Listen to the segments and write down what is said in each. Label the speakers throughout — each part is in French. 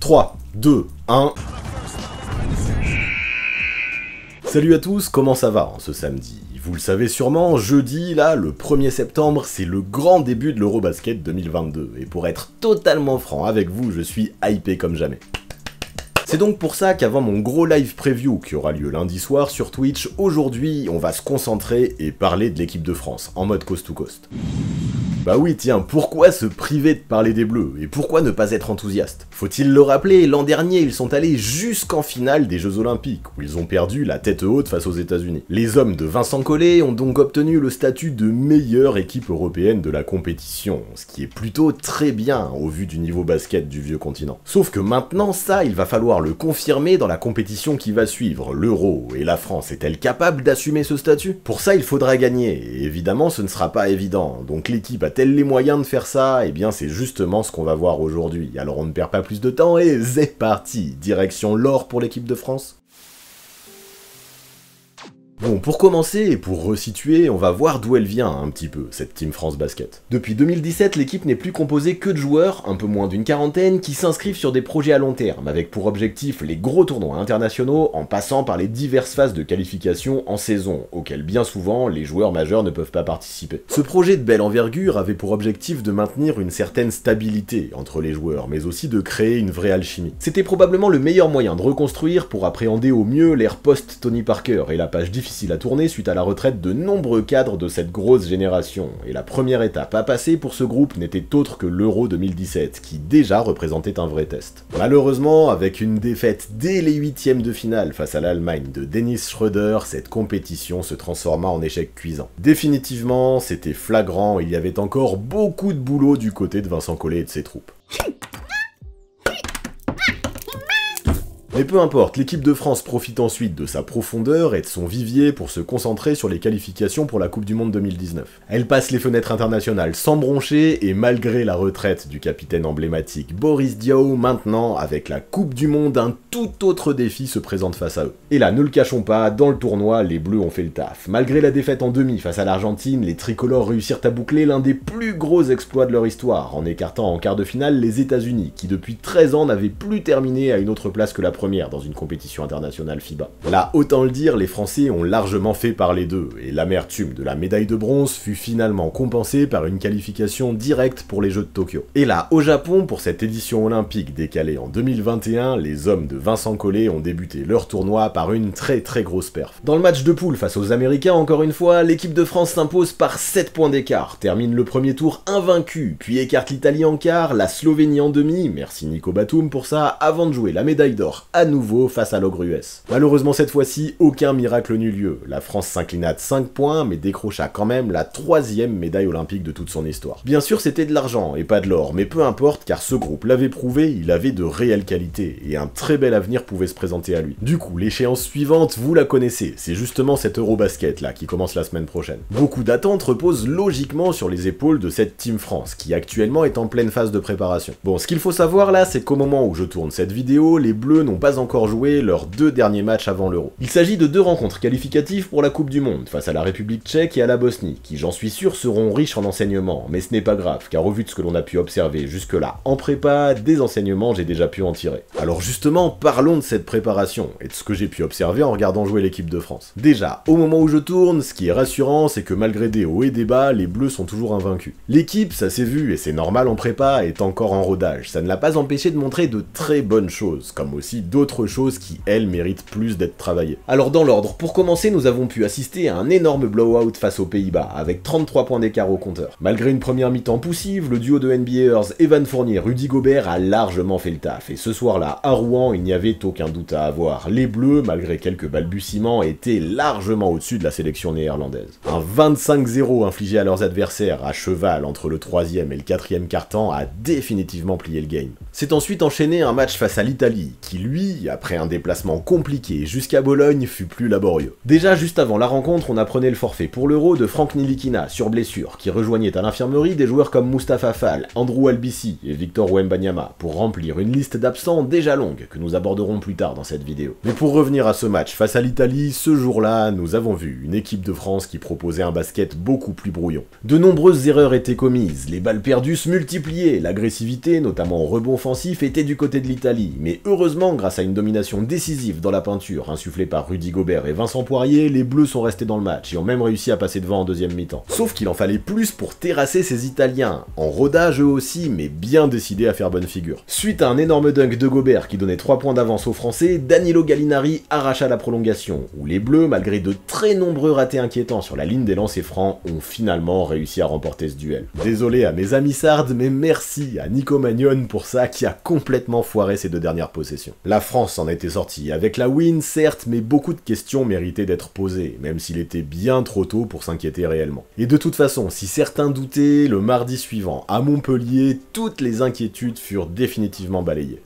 Speaker 1: 3, 2, 1... Salut à tous, comment ça va ce samedi? Vous le savez sûrement, jeudi, là, le 1er septembre, c'est le grand début de l'Eurobasket 2022. Et pour être totalement franc avec vous, je suis hypé comme jamais. C'est donc pour ça qu'avant mon gros live preview qui aura lieu lundi soir sur Twitch, aujourd'hui on va se concentrer et parler de l'équipe de France, en mode coast to coast. Bah oui tiens, pourquoi se priver de parler des Bleus, et pourquoi ne pas être enthousiaste? Faut-il le rappeler, l'an dernier ils sont allés jusqu'en finale des Jeux Olympiques, où ils ont perdu la tête haute face aux États-Unis. Les hommes de Vincent Collet ont donc obtenu le statut de meilleure équipe européenne de la compétition, ce qui est plutôt très bien au vu du niveau basket du vieux continent. Sauf que maintenant ça, il va falloir le confirmer dans la compétition qui va suivre, l'Euro, et la France est-elle capable d'assumer ce statut? Pour ça il faudra gagner, et évidemment ce ne sera pas évident, donc l'équipe a-t-elle les moyens de faire ça? Eh bien c'est justement ce qu'on va voir aujourd'hui, alors on ne perd pas plus de temps et c'est parti, direction l'or pour l'équipe de France. Bon, pour commencer et pour resituer, on va voir d'où elle vient un petit peu, cette Team France Basket. Depuis 2017, l'équipe n'est plus composée que de joueurs, un peu moins d'une quarantaine, qui s'inscrivent sur des projets à long terme, avec pour objectif les gros tournois internationaux, en passant par les diverses phases de qualification en saison, auxquelles bien souvent les joueurs majeurs ne peuvent pas participer. Ce projet de belle envergure avait pour objectif de maintenir une certaine stabilité entre les joueurs, mais aussi de créer une vraie alchimie. C'était probablement le meilleur moyen de reconstruire pour appréhender au mieux l'ère post-Tony Parker et la page difficile à tourner suite à la retraite de nombreux cadres de cette grosse génération, et la première étape à passer pour ce groupe n'était autre que l'Euro 2017, qui déjà représentait un vrai test. Malheureusement, avec une défaite dès les huitièmes de finale face à l'Allemagne de Dennis Schröder, cette compétition se transforma en échec cuisant. Définitivement, c'était flagrant, il y avait encore beaucoup de boulot du côté de Vincent Collet et de ses troupes. Mais peu importe, l'équipe de France profite ensuite de sa profondeur et de son vivier pour se concentrer sur les qualifications pour la Coupe du Monde 2019. Elle passe les fenêtres internationales sans broncher et malgré la retraite du capitaine emblématique Boris Diaw, maintenant, avec la Coupe du Monde, un tout autre défi se présente face à eux. Et là, ne le cachons pas, dans le tournoi, les Bleus ont fait le taf. Malgré la défaite en demi face à l'Argentine, les tricolores réussirent à boucler l'un des plus gros exploits de leur histoire, en écartant en quart de finale les États-Unis, qui depuis 13 ans n'avaient plus terminé à une autre place que la première dans une compétition internationale FIBA. Là, autant le dire, les Français ont largement fait parler d'eux, et l'amertume de la médaille de bronze fut finalement compensée par une qualification directe pour les Jeux de Tokyo. Et là, au Japon, pour cette édition olympique décalée en 2021, les hommes de Vincent Collet ont débuté leur tournoi par une très grosse perf. Dans le match de poule face aux Américains, encore une fois, l'équipe de France s'impose par 7 points d'écart, termine le premier tour invaincue, puis écarte l'Italie en quart, la Slovénie en demi, merci Nico Batum pour ça, avant de jouer la médaille d'or à nouveau face à l'ogre US. Malheureusement cette fois-ci, aucun miracle n'eut lieu. La France s'inclina de 5 points, mais décrocha quand même la 3e médaille olympique de toute son histoire. Bien sûr c'était de l'argent et pas de l'or, mais peu importe car ce groupe l'avait prouvé, il avait de réelles qualités, et un très bel avenir pouvait se présenter à lui. Du coup, l'échéance suivante, vous la connaissez, c'est justement cette Eurobasket là qui commence la semaine prochaine. Beaucoup d'attentes reposent logiquement sur les épaules de cette Team France, qui actuellement est en pleine phase de préparation. Bon, ce qu'il faut savoir là, c'est qu'au moment où je tourne cette vidéo, les Bleus n'ont pas encore joué leurs 2 derniers matchs avant l'Euro. Il s'agit de 2 rencontres qualificatives pour la Coupe du Monde, face à la République tchèque et à la Bosnie, qui j'en suis sûr seront riches en enseignements, mais ce n'est pas grave, car au vu de ce que l'on a pu observer jusque-là en prépa, des enseignements j'ai déjà pu en tirer. Alors justement, parlons de cette préparation, et de ce que j'ai pu observer en regardant jouer l'équipe de France. Déjà, au moment où je tourne, ce qui est rassurant, c'est que malgré des hauts et des bas, les Bleus sont toujours invaincus. L'équipe, ça s'est vu, et c'est normal en prépa, est encore en rodage, ça ne l'a pas empêché de montrer de très bonnes choses, comme aussi d'autres choses qui, elles, méritent plus d'être travaillées. Alors dans l'ordre, pour commencer, nous avons pu assister à un énorme blowout face aux Pays-Bas, avec 33 points d'écart au compteur. Malgré une première mi-temps poussive, le duo de NBAers Evan Fournier, Rudy Gobert a largement fait le taf, et ce soir-là, à Rouen, il n'y avait aucun doute à avoir. Les Bleus, malgré quelques balbutiements, étaient largement au-dessus de la sélection néerlandaise. Un 25-0 infligé à leurs adversaires, à cheval entre le 3e et le 4e quart-temps, a définitivement plié le game. C'est ensuite enchaîné un match face à l'Italie, qui lui lui, après un déplacement compliqué jusqu'à Bologne, fut plus laborieux. Déjà juste avant la rencontre, on apprenait le forfait pour l'Euro de Franck Ntilikina sur blessure, qui rejoignait à l'infirmerie des joueurs comme Mustapha Fall, Andrew Albissi et Victor Wembanyama, pour remplir une liste d'absents déjà longue, que nous aborderons plus tard dans cette vidéo. Mais pour revenir à ce match face à l'Italie, ce jour-là, nous avons vu une équipe de France qui proposait un basket beaucoup plus brouillon. De nombreuses erreurs étaient commises, les balles perdues se multipliaient, l'agressivité, notamment au rebond offensif, était du côté de l'Italie, mais heureusement, grâce à une domination décisive dans la peinture, insufflée par Rudy Gobert et Vincent Poirier, les Bleus sont restés dans le match et ont même réussi à passer devant en deuxième mi-temps. Sauf qu'il en fallait plus pour terrasser ces Italiens, en rodage eux aussi, mais bien décidés à faire bonne figure. Suite à un énorme dunk de Gobert qui donnait 3 points d'avance aux Français, Danilo Gallinari arracha la prolongation, où les Bleus, malgré de très nombreux ratés inquiétants sur la ligne des lancers francs, ont finalement réussi à remporter ce duel. Désolé à mes amis sardes, mais merci à Nico Magnon pour ça, qui a complètement foiré ses 2 dernières possessions. La France en était sortie avec la win, certes, mais beaucoup de questions méritaient d'être posées, même s'il était bien trop tôt pour s'inquiéter réellement. Et de toute façon, si certains doutaient, le mardi suivant, à Montpellier, toutes les inquiétudes furent définitivement balayées.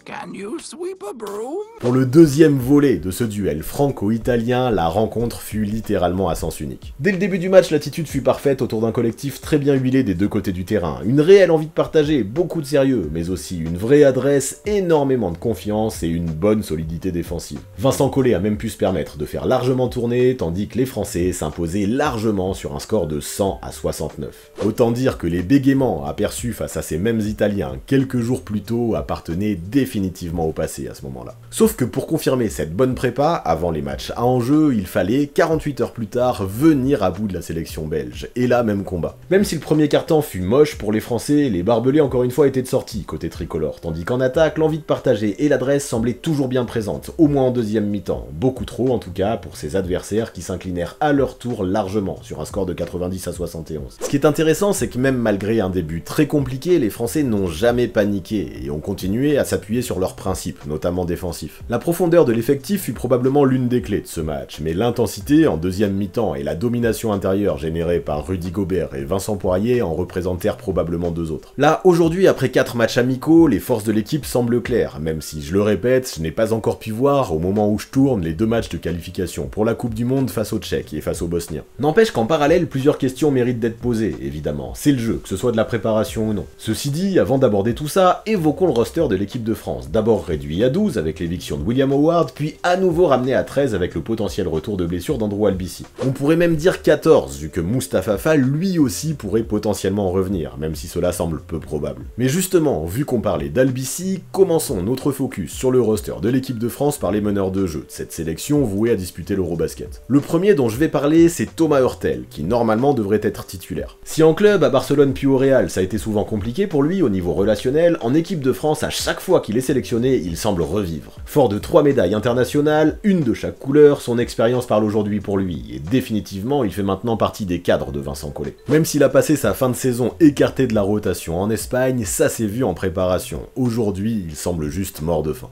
Speaker 1: Pour le deuxième volet de ce duel franco-italien, la rencontre fut littéralement à sens unique. Dès le début du match, l'attitude fut parfaite autour d'un collectif très bien huilé des 2 côtés du terrain, une réelle envie de partager, beaucoup de sérieux, mais aussi une vraie adresse, énormément de confiance et une bonne solidité défensive. Vincent Collet a même pu se permettre de faire largement tourner, tandis que les Français s'imposaient largement sur un score de 100-69. Autant dire que les bégaiements aperçus face à ces mêmes Italiens quelques jours plus tôt appartenaient définitivement au passé à ce moment-là. Sauf que pour confirmer cette bonne prépa, avant les matchs à enjeu, il fallait, 48 heures plus tard, venir à bout de la sélection belge. Et là, même combat. Même si le premier quart-temps fut moche pour les Français, les barbelés encore une fois étaient de sortie côté tricolore, tandis qu'en attaque, l'envie de partager et l'adresse semblaient toujours bien présentes, au moins en deuxième mi-temps. Beaucoup trop en tout cas pour ces adversaires qui s'inclinèrent à leur tour largement, sur un score de 90-71. Ce qui est intéressant, c'est que même malgré un début très compliqué, les Français n'ont jamais paniqué et ont continué à s'appuyer sur leurs principes, notamment défensifs. La profondeur de l'effectif fut probablement l'une des clés de ce match, mais l'intensité en deuxième mi-temps et la domination intérieure générée par Rudy Gobert et Vincent Poirier en représentèrent probablement 2 autres. Là, aujourd'hui, après 4 matchs amicaux, les forces de l'équipe semblent claires, même si, je le répète, je n'ai pas encore pu voir, au moment où je tourne, les 2 matchs de qualification pour la Coupe du Monde face aux Tchèques et face aux Bosniens. N'empêche qu'en parallèle, plusieurs questions méritent d'être posées, évidemment. C'est le jeu, que ce soit de la préparation ou non. Ceci dit, avant d'aborder tout ça, évoquons le roster de l'équipe de France, d'abord réduit à 12 avec l'éviction de William Howard, puis à nouveau ramené à 13 avec le potentiel retour de blessure d'Andrew Albissi. On pourrait même dire 14, vu que Mustapha Fall lui aussi pourrait potentiellement revenir, même si cela semble peu probable. Mais justement, vu qu'on parlait d'Albissi, commençons notre focus sur le roster de l'équipe de France par les meneurs de jeu de cette sélection vouée à disputer l'Eurobasket. Le premier dont je vais parler, c'est Thomas Hurtel, qui normalement devrait être titulaire. Si en club, à Barcelone puis au Real, ça a été souvent compliqué pour lui au niveau relationnel, en équipe de France, à chaque fois qu'il est sélectionné, il semble revivre. Fort de 3 médailles internationales, une de chaque couleur, son expérience parle aujourd'hui pour lui, et définitivement, il fait maintenant partie des cadres de Vincent Collet. Même s'il a passé sa fin de saison écarté de la rotation en Espagne, ça s'est vu en préparation. Aujourd'hui, il semble juste mort de faim.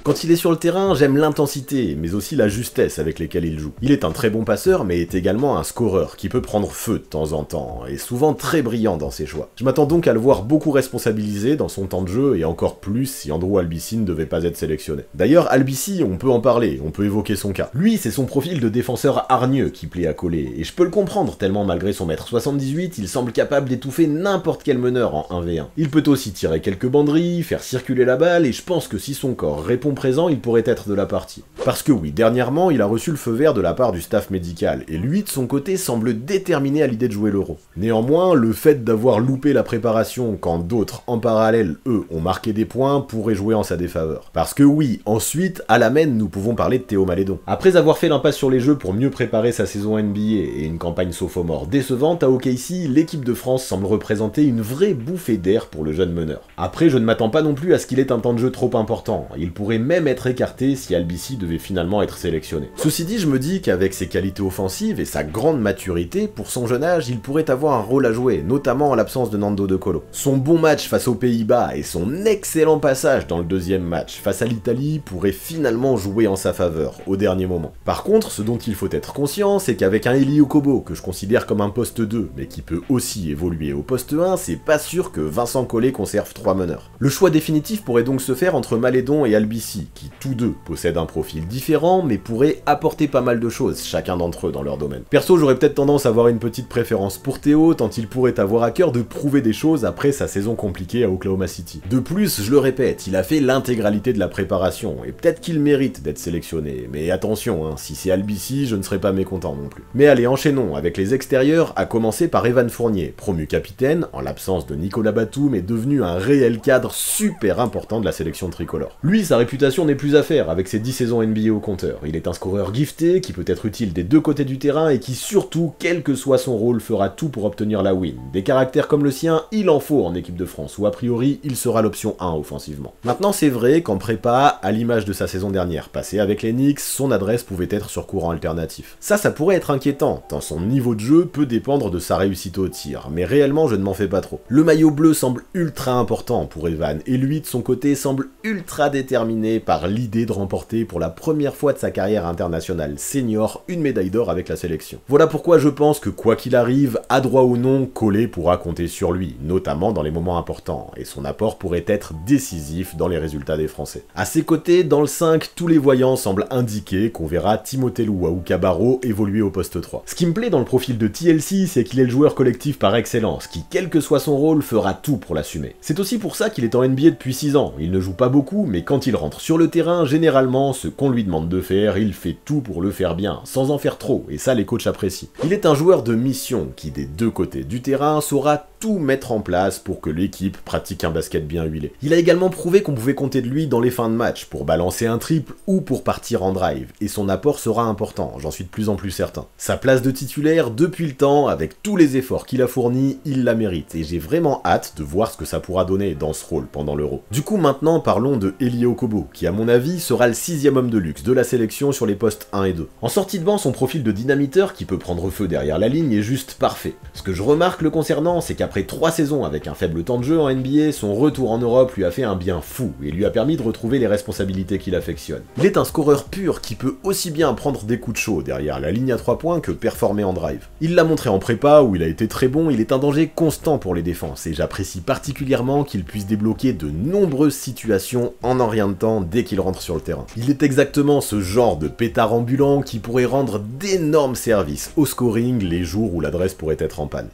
Speaker 1: Quand il est sur le terrain, j'aime l'intensité, mais aussi la justesse avec lesquelles il joue. Il est un très bon passeur, mais est également un scoreur qui peut prendre feu de temps en temps, et souvent très brillant dans ses choix. Je m'attends donc à le voir beaucoup responsabilisé dans son temps de jeu, et encore plus si Andrew Albissi ne devait pas être sélectionné. D'ailleurs, Albissi, on peut en parler, on peut évoquer son cas. Lui, c'est son profil de défenseur hargneux qui plaît à Collet, et je peux le comprendre tellement malgré son mètre 78, il semble capable d'étouffer n'importe quel meneur en 1v1. Il peut aussi tirer quelques banderilles, faire circuler la balle, et je pense que si son corps répond présent, il pourrait être de la partie. Parce que oui, dernièrement, il a reçu le feu vert de la part du staff médical, et lui, de son côté, semble déterminé à l'idée de jouer l'Euro. Néanmoins, le fait d'avoir loupé la préparation quand d'autres, en parallèle, eux, ont marqué des points, pourrait jouer en sa défaveur. Parce que oui, ensuite, à la main, nous pouvons parler de Théo Malédon. Après avoir fait l'impasse sur les jeux pour mieux préparer sa saison NBA et une campagne sophomore décevante à OKC, l'équipe de France semble représenter une vraie bouffée d'air pour le jeune meneur. Après, je ne m'attends pas non plus à ce qu'il ait un temps de jeu trop important, il pourrait même être écarté si Albissi devait finalement être sélectionné. Ceci dit, je me dis qu'avec ses qualités offensives et sa grande maturité, pour son jeune âge, il pourrait avoir un rôle à jouer, notamment en l'absence de Nando De Colo. Son bon match face aux Pays-Bas et son excellent passage dans le deuxième match face à l'Italie pourraient finalement jouer en sa faveur, au dernier moment. Par contre, ce dont il faut être conscient, c'est qu'avec un Elie Okobo, que je considère comme un poste 2, mais qui peut aussi évoluer au poste 1, c'est pas sûr que Vincent Collet conserve 3 meneurs. Le choix définitif pourrait donc donc se faire entre Malédon et Albici, qui tous deux possèdent un profil différent, mais pourraient apporter pas mal de choses, chacun d'entre eux dans leur domaine. Perso, j'aurais peut-être tendance à avoir une petite préférence pour Théo, tant il pourrait avoir à cœur de prouver des choses après sa saison compliquée à Oklahoma City. De plus, je le répète, il a fait l'intégralité de la préparation, et peut-être qu'il mérite d'être sélectionné, mais attention, hein, si c'est Albici, je ne serais pas mécontent non plus. Mais allez, enchaînons avec les extérieurs, à commencer par Evan Fournier, promu capitaine, en l'absence de Nicolas Batum, est devenu un réel cadre super important de la sélection tricolore. Lui, sa réputation n'est plus à faire, avec ses 10 saisons NBA au compteur. Il est un scoreur gifté, qui peut être utile des deux côtés du terrain, et qui surtout, quel que soit son rôle, fera tout pour obtenir la win. Des caractères comme le sien, il en faut en équipe de France, où a priori, il sera l'option 1 offensivement. Maintenant, c'est vrai qu'en prépa, à l'image de sa saison dernière passée avec les Knicks, son adresse pouvait être sur courant alternatif. Ça pourrait être inquiétant, tant son niveau de jeu peut dépendre de sa réussite au tir, mais réellement je ne m'en fais pas trop. Le maillot bleu semble ultra important pour Evan, et lui de son côté semble ultra déterminé par l'idée de remporter pour la première fois de sa carrière internationale senior une médaille d'or avec la sélection. Voilà pourquoi je pense que quoi qu'il arrive, à droit ou non, Collet pourra compter sur lui, notamment dans les moments importants, et son apport pourrait être décisif dans les résultats des Français. À ses côtés, dans le 5, tous les voyants semblent indiquer qu'on verra Timothée Luwawu Cabarrot évoluer au poste 3. Ce qui me plaît dans le profil de TLC, c'est qu'il est le joueur collectif par excellence, qui, quel que soit son rôle, fera tout pour l'assumer. C'est aussi pour ça qu'il est en NBA depuis 6 ans. Il ne joue pas beaucoup, mais quand il rentre sur le terrain, généralement, ce qu'on lui demande de faire, il fait tout pour le faire bien, sans en faire trop, et ça les coachs apprécient. Il est un joueur de mission, qui des deux côtés du terrain saura tout mettre en place pour que l'équipe pratique un basket bien huilé. Il a également prouvé qu'on pouvait compter de lui dans les fins de match, pour balancer un triple ou pour partir en drive, et son apport sera important, j'en suis de plus en plus certain. Sa place de titulaire, depuis le temps, avec tous les efforts qu'il a fournis, il la mérite, et j'ai vraiment hâte de voir ce que ça pourra donner dans ce rôle pendant l'Euro. Du coup maintenant parlons de Elie Okobo, qui à mon avis sera le 6e homme de luxe de la sélection sur les postes 1 et 2. En sortie de banc, son profil de dynamiteur, qui peut prendre feu derrière la ligne, est juste parfait. Ce que je remarque le concernant, c'est qu'après 3 saisons avec un faible temps de jeu en NBA, son retour en Europe lui a fait un bien fou, et lui a permis de retrouver les responsabilités qu'il affectionne. Il est un scoreur pur qui peut aussi bien prendre des coups de chaud derrière la ligne à 3 points que performer en drive. Il l'a montré en prépa où il a été très bon, il est un danger constant pour les défenses, et j'apprécie particulièrement qu'il puisse débloquer de nombreuses situations en un rien de temps dès qu'il rentre sur le terrain. Il est exactement ce genre de pétard ambulant qui pourrait rendre d'énormes services au scoring les jours où l'adresse pourrait être en panne.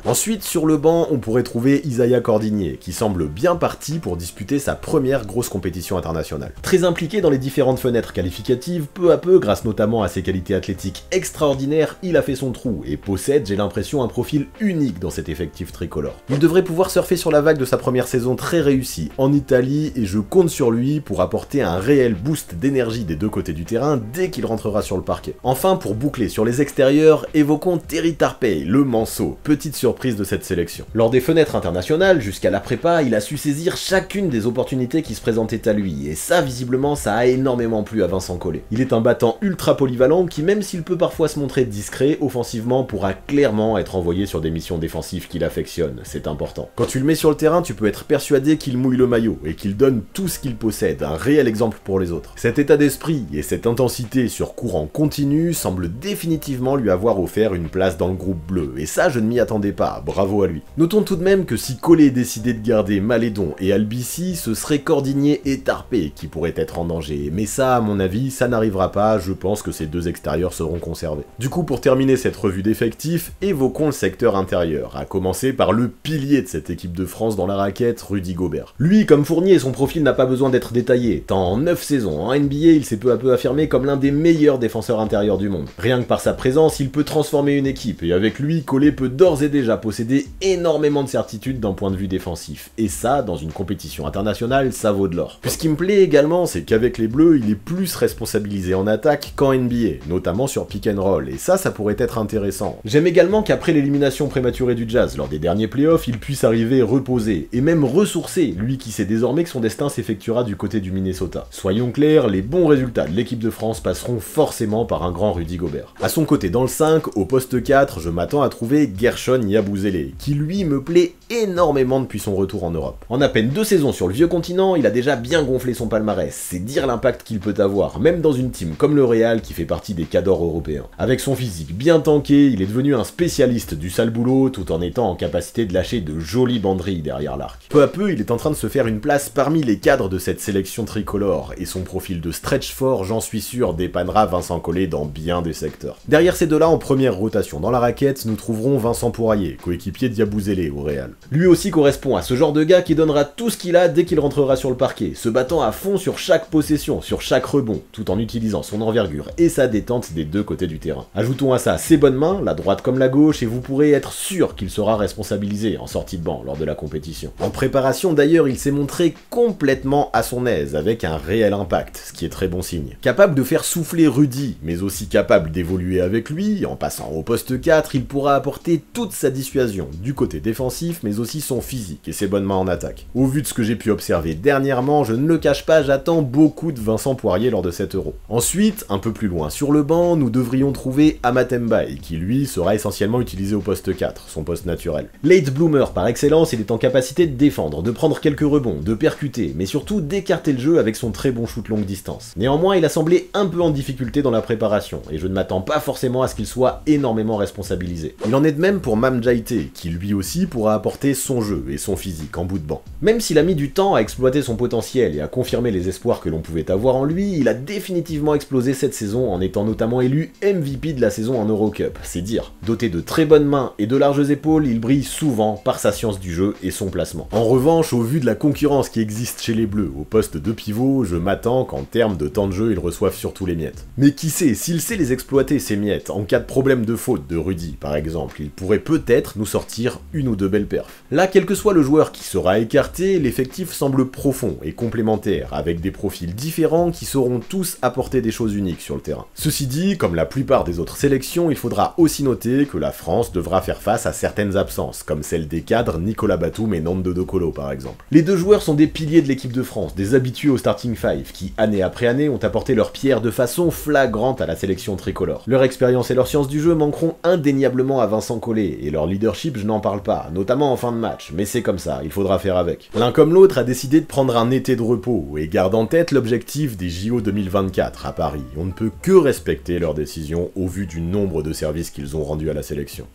Speaker 1: Ensuite, sur le banc, on pourrait trouver Isaiah Cordigné, qui semble bien parti pour disputer sa première grosse compétition internationale. Très impliqué dans les différentes fenêtres qualificatives, peu à peu, grâce notamment à ses qualités athlétiques extraordinaires, il a fait son trou, et possède, j'ai l'impression, un profil unique dans cet effectif tricolore. Il devrait pouvoir surfer sur la vague de sa première saison très réussie en Italie, et je compte sur lui pour apporter un réel boost d'énergie des deux côtés du terrain dès qu'il rentrera sur le parquet. Enfin, pour boucler sur les extérieurs, évoquons Terry Tarpey, le manceau, petite surprise de cette sélection. Lors des fenêtres internationales, jusqu'à la prépa, il a su saisir chacune des opportunités qui se présentaient à lui, et ça, visiblement, ça a énormément plu à Vincent Collet. Il est un battant ultra polyvalent qui, même s'il peut parfois se montrer discret, offensivement, pourra clairement être envoyé sur des missions défensives qu'il affectionne, c'est important. Quand tu le mets sur le terrain, tu peux être persuadé qu'il mouille le maillot, et qu'il donne tout ce qu'il possède, un réel exemple pour les autres. Cet état d'esprit et cette intensité sur courant continu semblent définitivement lui avoir offert une place dans le groupe bleu, et ça je ne m'y attendais pas, bravo à lui. Notons tout de même que si Collet décidait de garder Malédon et Albici, ce serait Cordigné et Tarpey qui pourraient être en danger, mais ça à mon avis, ça n'arrivera pas, je pense que ces deux extérieurs seront conservés. Du coup pour terminer cette revue d'effectifs, évoquons le secteur intérieur, à commencer par le pilier de cette équipe de France dans la raquette, Rudy Gobert. Lui, comme Fournier, son profil n'a pas besoin d'être détaillé, tant en 9 saisons en NBA, il s'est peu à peu affirmé comme l'un des meilleurs défenseurs intérieurs du monde. Rien que par sa présence, il peut transformer une équipe, et avec lui, Collet peut d'ores et déjà posséder énormément de certitudes d'un point de vue défensif, et ça, dans une compétition internationale, ça vaut de l'or. Puis ce qui me plaît également, c'est qu'avec les Bleus, il est plus responsabilisé en attaque qu'en NBA, notamment sur pick and roll, et ça pourrait être intéressant. J'aime également qu'après l'élimination prématurée du Jazz lors des derniers playoffs, il puisse arriver reposé, et même ressourcé, lui qui sait désormais que son destin s'effectuera du côté du Minnesota. Soyons clairs, les bons résultats de l'équipe de France passeront forcément par un grand Rudy Gobert. À son côté dans le 5, 5, au poste 4, je m'attends à trouver Gershon Yabusele, qui lui me plaît énormément depuis son retour en Europe. En à peine 2 saisons sur le vieux continent, il a déjà bien gonflé son palmarès, c'est dire l'impact qu'il peut avoir, même dans une team comme le Real qui fait partie des cadors européens. Avec son physique bien tanké, il est devenu un spécialiste du sale boulot tout en étant en capacité de lâcher de jolies banderilles derrière l'arc. Peu à peu, il est en train de se faire une place parmi les cadres de cette sélection tricolore, et son profil de stretch fort, j'en suis sûr, dépannera Vincent Collet dans bien des secteurs. Derrière ces deux-là, en première rotation dans la raquette, nous trouverons Vincent Poirier, coéquipier d'Yabusele au Real. Lui aussi correspond à ce genre de gars qui donnera tout ce qu'il a dès qu'il rentrera sur le parquet, se battant à fond sur chaque possession, sur chaque rebond, tout en utilisant son envergure et sa détente des deux côtés du terrain. Ajoutons à ça ses bonnes mains, la droite comme la gauche, et vous pourrez être sûr qu'il sera responsabilisé en sortie de banc lors de la compétition. En préparation d'ailleurs, il s'est montré complètement à son aise, avec un réel impact, ce qui est très bon signe. Capable de faire souffler Rudy, mais aussi capable d'évoluer avec lui, en passant au poste 4, il pourra apporter toute sa dissuasion, du côté défensif, mais aussi son physique et ses bonnes mains en attaque. Au vu de ce que j'ai pu observer dernièrement, je ne le cache pas, j'attends beaucoup de Vincent Poirier lors de cet Euro. Ensuite, un peu plus loin sur le banc, nous devrions trouver Amath Mbaye, qui lui sera essentiellement utilisé au poste 4, son poste naturel. Late bloomer par excellence, il est en capacité de défendre, de prendre quelques rebonds, de percuter, mais surtout d'écarter le jeu avec son très bon shoot longue distance. Néanmoins, il a semblé un peu en difficulté dans la préparation, et je ne m'attends pas forcément à ce qu'il soit énormément responsabilisé. Il en est de même pour Mame Diaye, qui lui aussi pourra apporter son jeu et son physique en bout de banc. Même s'il a mis du temps à exploiter son potentiel et à confirmer les espoirs que l'on pouvait avoir en lui, il a définitivement explosé cette saison en étant notamment élu MVP de la saison en Eurocup, c'est dire. Doté de très bonnes mains et de larges épaules, il brille souvent par sa science du jeu et son placement. En revanche, au vu de la concurrence qui existe chez les Bleus au poste de pivot, je m'attends qu'en termes de temps de jeu, ils reçoivent surtout les miettes. Mais qui sait, s'il sait les exploiter ces miettes, en cas de problème de faute de Rudy par exemple, il pourrait peut-être nous sortir une ou deux belles perfs. Là, quel que soit le joueur qui sera écarté, l'effectif semble profond et complémentaire, avec des profils différents qui sauront tous apporter des choses uniques sur le terrain. Ceci dit, comme la plupart des autres sélections, il faudra aussi noter que la France devra faire face à certaines absences, comme celle des cadres Nicolas Batum et Nando De Colo par exemple. Les deux joueurs sont des piliers de l'équipe de France, des habitués au starting five, qui année après année ont apporté leur pierre de façon flagrante à la sélection tricolore. Leur expérience et leur science du jeu manqueront indéniablement à Vincent Collet, et leur leadership je n'en parle pas, notamment en fin de match, mais c'est comme ça, il faudra faire avec. L'un comme l'autre a décidé de prendre un été de repos, et garde en tête l'objectif des JO 2024 à Paris. On ne peut que respecter leurs décisions au vu du nombre de services qu'ils ont rendus à la sélection.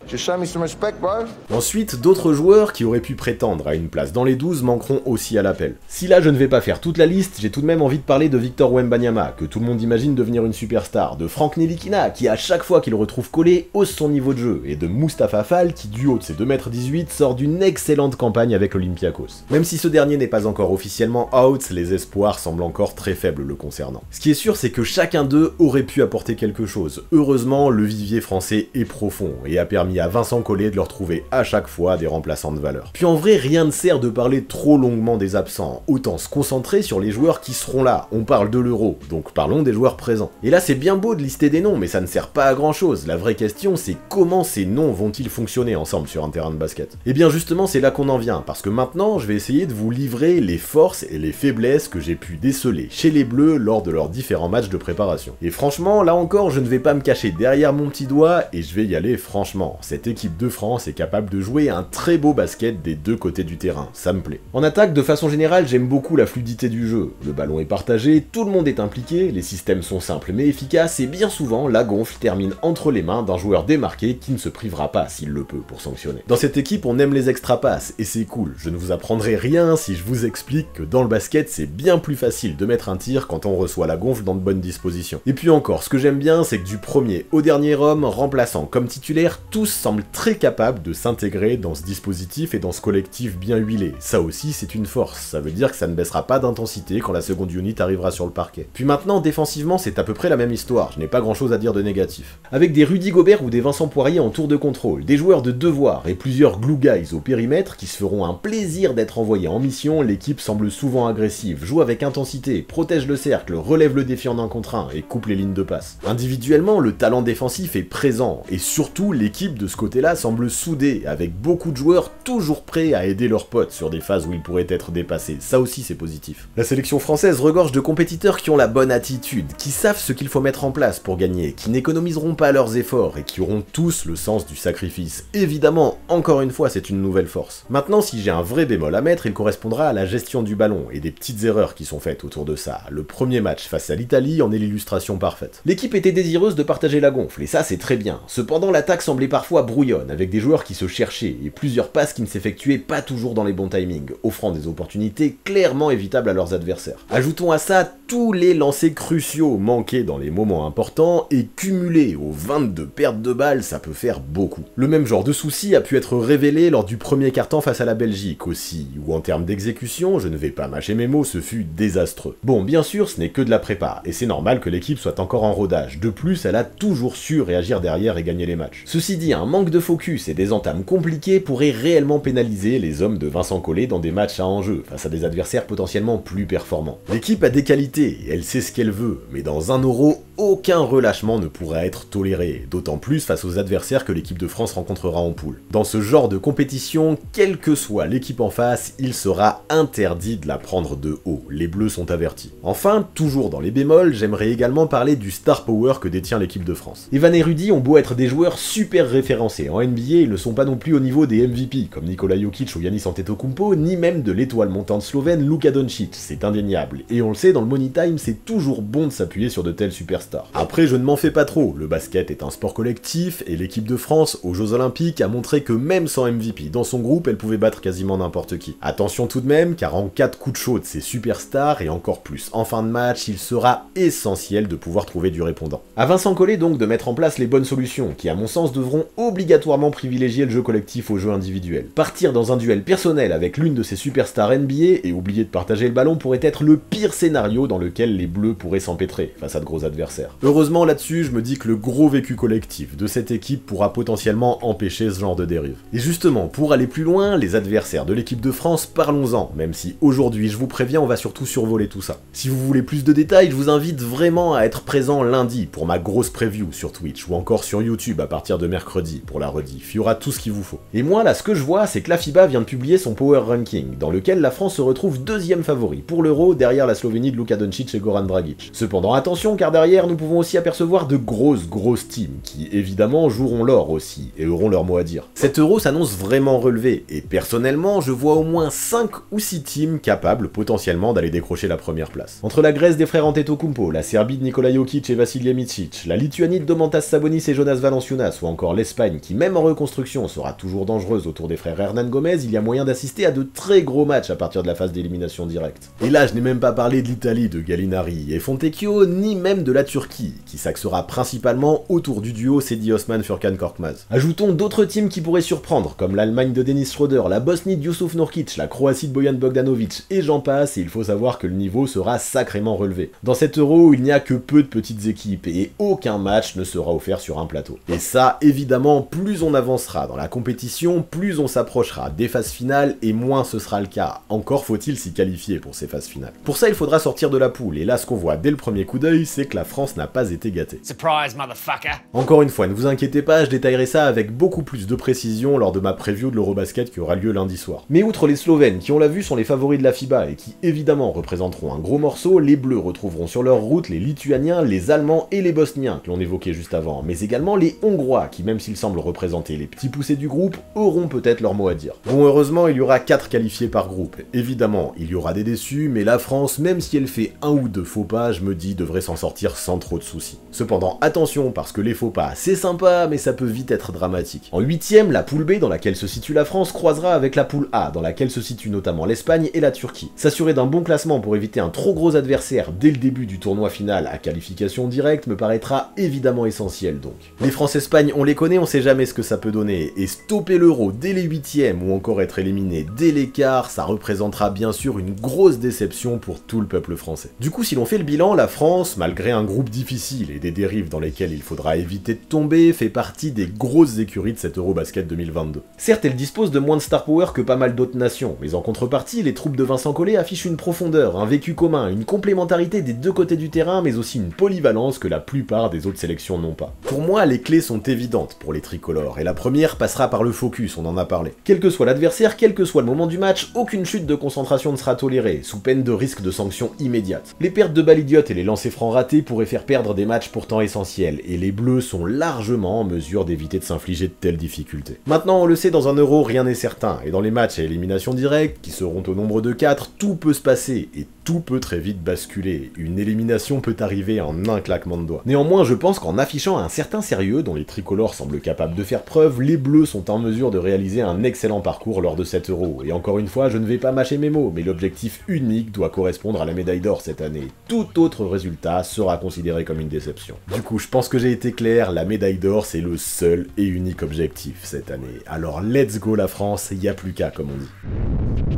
Speaker 1: Ensuite, d'autres joueurs qui auraient pu prétendre à une place dans les 12 manqueront aussi à l'appel. Si là je ne vais pas faire toute la liste, j'ai tout de même envie de parler de Victor Wembanyama, que tout le monde imagine devenir une superstar, de Franck Ntilikina, qui à chaque fois qu'il retrouve Collet, hausse son niveau de jeu, et de Mustapha Fall, qui du haut de ses 2,18 m sort d'une excellente campagne avec l'Olympiakos. Même si ce dernier n'est pas encore officiellement out, les espoirs semblent encore très faibles le concernant. Ce qui est sûr, c'est que chacun d'eux aurait pu apporter quelque chose. Heureusement, le vivier français est profond, et a permis à Vincent Collet de leur trouver à chaque fois des remplaçants de valeur. Puis en vrai, rien ne sert de parler trop longuement des absents, autant se concentrer sur les joueurs qui seront là. On parle de l'Euro, donc parlons des joueurs présents. Et là, c'est bien beau de lister des noms, mais ça ne sert pas à grand chose. La vraie question, c'est comment ces noms vont-ils fonctionner ensemble sur un terrain de basket? Et bien justement, c'est là qu'on en vient, parce que maintenant, je vais essayer de vous livrer les forces et les faiblesses que j'ai pu déceler chez les Bleus lors de leurs différents matchs de préparation. Et franchement, là encore, je ne vais pas me cacher derrière mon petit doigt, et je vais y aller franchement. Cette équipe de France est capable de jouer un très beau basket des deux côtés du terrain, ça me plaît. En attaque, de façon générale, j'aime beaucoup la fluidité du jeu. Le ballon est partagé, tout le monde est impliqué, les systèmes sont simples mais efficaces, et bien souvent, la gonfle termine entre les mains d'un joueur démarqué qui ne se privera pas s'il le peut pour sanctionner. Dans cette équipe, on aime les extra passes, et c'est cool. Je ne vous apprendrai rien si je vous explique que dans le basket, c'est bien plus facile de mettre un tir quand on reçoit la gonfle dans de bonnes dispositions. Et puis encore, ce que j'aime bien, c'est que du premier au dernier homme, remplaçant comme titulaire, tous semblent très capables de s'intégrer dans ce dispositif et dans ce collectif bien huilé. Ça aussi, c'est une force. Ça veut dire que ça ne baissera pas d'intensité quand la seconde unit arrivera sur le parquet. Puis maintenant, défensivement, c'est à peu près la même histoire. Je n'ai pas grand chose à dire de négatif. Avec des Rudy Gobert ou des Vincent Poirier en tour de contrôle, des joueurs de devoir et plusieurs glue guys au périmètre qui se feront un plaisir d'être envoyés en mission, l'équipe semble souvent agressive, joue avec intensité, protège le cercle, relève le défi en 1 contre 1 et coupe les lignes de passe. Individuellement, le talent défensif est présent, et surtout, l'équipe de ce côté-là semble soudée, avec beaucoup de joueurs toujours prêts à aider leurs potes sur des phases où ils pourraient être dépassés. Ça aussi, c'est positif. La sélection française regorge de compétiteurs qui ont la bonne attitude, qui savent ce qu'il faut mettre en place pour gagner, qui n'économiseront pas leurs leurs efforts et qui auront tous le sens du sacrifice. Évidemment, encore une fois, c'est une nouvelle force. Maintenant, si j'ai un vrai bémol à mettre, il correspondra à la gestion du ballon et des petites erreurs qui sont faites autour de ça. Le premier match face à l'Italie en est l'illustration parfaite. L'équipe était désireuse de partager la gonfle, et ça c'est très bien. Cependant, l'attaque semblait parfois brouillonne, avec des joueurs qui se cherchaient, et plusieurs passes qui ne s'effectuaient pas toujours dans les bons timings, offrant des opportunités clairement évitables à leurs adversaires. Ajoutons à ça tous les lancers cruciaux manqués dans les moments importants, et cumulés aux 22 pertes de balles, ça peut faire beaucoup. Le même genre de souci a pu être révélé lors du premier quart-temps face à la Belgique aussi, où en termes d'exécution, je ne vais pas mâcher mes mots, ce fut désastreux. Bon, bien sûr, ce n'est que de la prépa, et c'est normal que l'équipe soit encore en rodage. De plus, elle a toujours su réagir derrière et gagner les matchs. Ceci dit, un manque de focus et des entames compliquées pourraient réellement pénaliser les hommes de Vincent Collet dans des matchs à enjeu, face à des adversaires potentiellement plus performants. L'équipe a des qualités, et elle sait ce qu'elle veut, mais dans un Euro, aucun relâchement ne pourra être toléré, d'autant plus face aux adversaires que l'équipe de France rencontrera en poule. Dans ce genre de compétition, quelle que soit l'équipe en face, il sera interdit de la prendre de haut, les Bleus sont avertis. Enfin, toujours dans les bémols, j'aimerais également parler du star power que détient l'équipe de France. Evan et Rudy ont beau être des joueurs super référencés, en NBA ils ne sont pas non plus au niveau des MVP, comme Nikola Jokic ou Giannis Antetokounmpo, ni même de l'étoile montante slovène Luka Doncic, c'est indéniable, et on le sait, dans le Money Time, c'est toujours bon de s'appuyer sur de tels superstars. Après, je ne m'en fais pas trop, le basket est un sport collectif, et l'équipe de France, aux Jeux Olympiques, a montré que même sans MVP dans son groupe, elle pouvait battre quasiment n'importe qui. Attention tout de même, car en cas de coup de chaud de ces superstars, et encore plus en fin de match, il sera essentiel de pouvoir trouver du répondant. À Vincent Collet donc de mettre en place les bonnes solutions, qui à mon sens devront obligatoirement privilégier le jeu collectif au jeu individuel. Partir dans un duel personnel avec l'une de ces superstars NBA, et oublier de partager le ballon pourrait être le pire scénario dans lequel les Bleus pourraient s'empêtrer face à de gros adversaires. Heureusement là-dessus, je me dis que le gros vécu collectif de cette équipe pourra potentiellement empêcher ce genre de dérive. Et justement, pour aller plus loin, les adversaires de l'équipe de France, parlons-en, même si aujourd'hui, je vous préviens, on va surtout survoler tout ça. Si vous voulez plus de détails, je vous invite vraiment à être présent lundi pour ma grosse preview sur Twitch, ou encore sur YouTube à partir de mercredi pour la rediff, il y aura tout ce qu'il vous faut. Et moi là, ce que je vois, c'est que la FIBA vient de publier son Power Ranking, dans lequel la France se retrouve deuxième favori pour l'Euro, derrière la Slovénie de Luka Doncic et Goran Dragic. Cependant attention, car derrière, nous pouvons aussi apercevoir de grosses teams, qui évidemment joueront l'or aussi, et auront leur mot à dire. Cet Euro s'annonce vraiment relevé, et personnellement, je vois au moins 5 ou 6 teams capables potentiellement d'aller décrocher la première place. Entre la Grèce des frères Antetokounmpo, la Serbie de Nikola Jokic et Vasilije Micic, la Lituanie de Domantas Sabonis et Jonas Valanciunas, ou encore l'Espagne qui, même en reconstruction, sera toujours dangereuse autour des frères Hernan Gomez, il y a moyen d'assister à de très gros matchs à partir de la phase d'élimination directe. Et là, je n'ai même pas parlé de l'Italie de Gallinari et Fontecchio, ni même de la Turquie, qui s'axera principalement autour du duo Sedi Osman-Furkan Korkmaz. Ajoutons d'autres teams qui pourraient surprendre, comme l'Allemagne de Dennis Schroeder, la Bosnie de Yusuf Nurkic, la Croatie de Bojan Bogdanovic, et j'en passe, et il faut savoir que le niveau sera sacrément relevé. Dans cet Euro, il n'y a que peu de petites équipes, et aucun match ne sera offert sur un plateau. Et ça, évidemment, plus on avancera dans la compétition, plus on s'approchera des phases finales, et moins ce sera le cas. Encore faut-il s'y qualifier pour ces phases finales. Pour ça, il faudra sortir de la poule, et là, ce qu'on voit dès le premier coup d'œil, c'est que la France n'a pas été gâtée.
Speaker 2: Surprise, motherfucker!
Speaker 1: Encore une fois, ne vous inquiétez pas, je détaillerai ça avec beaucoup plus de précision lors de ma preview de l'Eurobasket qui aura lieu lundi soir. Mais outre les Slovènes, qui on l'a vu sont les favoris de la FIBA et qui évidemment représenteront un gros morceau, les Bleus retrouveront sur leur route les Lituaniens, les Allemands et les Bosniens que l'on évoquait juste avant, mais également les Hongrois qui, même s'ils semblent représenter les petits poussés du groupe, auront peut-être leur mot à dire. Bon, heureusement, il y aura 4 qualifiés par groupe. Évidemment, il y aura des déçus, mais la France, même si elle fait un ou deux faux pas, je me dis, devrait s'en sortir sans trop de soucis. Cependant, attention, parce que les faux pas, c'est sympa, mais ça peut vite être dramatique. En 8ème, la poule B, dans laquelle se situe la France, croisera avec la poule A, dans laquelle se situent notamment l'Espagne et la Turquie. S'assurer d'un bon classement pour éviter un trop gros adversaire dès le début du tournoi final à qualification directe me paraîtra évidemment essentiel donc. Les France-Espagne, on les connaît, on sait jamais ce que ça peut donner, et stopper l'Euro dès les 8ème ou encore être éliminé dès les quarts, ça représentera bien sûr une grosse déception pour tout le peuple français. Du coup, si l'on fait le bilan, la France, malgré un groupe difficile et des dérives dans lesquelles il faudra éviter de tomber, fait partie des grosses écuries de cet Eurobasket 2022. Certes, elle dispose de moins de star power que pas mal d'autres nations, mais en contrepartie, les troupes de Vincent Collet affichent une profondeur, un vécu commun, une complémentarité des deux côtés du terrain, mais aussi une polyvalence que la plupart des autres sélections n'ont pas. Pour moi, les clés sont évidentes pour les tricolores, et la première passera par le focus, on en a parlé. Quel que soit l'adversaire, quel que soit le moment du match, aucune chute de concentration ne sera tolérée, sous peine de risque de sanctions immédiates. Les pertes de balles idiotes et les lancers francs ratés pourraient faire perdre des matchs pourtant essentiels, et les Bleus sont largement en mesure d'éviter de s'infliger de telles difficultés. Maintenant, on le sait, dans un Euro, rien n'est certain, et dans les matchs à élimination directe, qui seront au nombre de 4, tout peut se passer, et tout peut très vite basculer. Une élimination peut arriver en un claquement de doigts. Néanmoins, je pense qu'en affichant un certain sérieux dont les tricolores semblent capables de faire preuve, les Bleus sont en mesure de réaliser un excellent parcours lors de cet Euro. Et encore une fois, je ne vais pas mâcher mes mots, mais l'objectif unique doit correspondre à la médaille d'or cette année. Tout autre résultat sera considéré comme une déception. Du coup, je pense que j'ai été clair, la médaille d'or c'est le seul et unique objectif cette année. Alors let's go la France, y a plus qu'à comme on dit.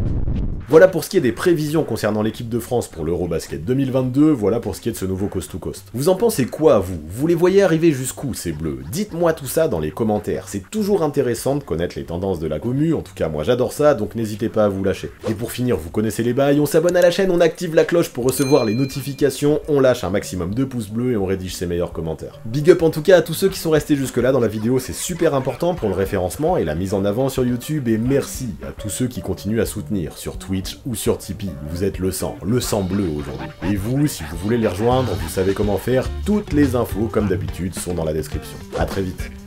Speaker 1: Voilà pour ce qui est des prévisions concernant l'équipe de France pour l'Eurobasket 2022, voilà pour ce qui est de ce nouveau Coast to Coast. Vous en pensez quoi, vous? Vous les voyez arriver jusqu'où, ces Bleus? Dites-moi tout ça dans les commentaires, c'est toujours intéressant de connaître les tendances de la commu, en tout cas moi j'adore ça, donc n'hésitez pas à vous lâcher. Et pour finir, vous connaissez les bails, on s'abonne à la chaîne, on active la cloche pour recevoir les notifications, on lâche un maximum de pouces bleus et on rédige ses meilleurs commentaires. Big up en tout cas à tous ceux qui sont restés jusque là dans la vidéo, c'est super important pour le référencement et la mise en avant sur YouTube, et merci à tous ceux qui continuent à soutenir sur Twitch ou sur Tipeee, vous êtes le sang bleu aujourd'hui. Et vous, si vous voulez les rejoindre, vous savez comment faire, toutes les infos comme d'habitude sont dans la description. A très vite.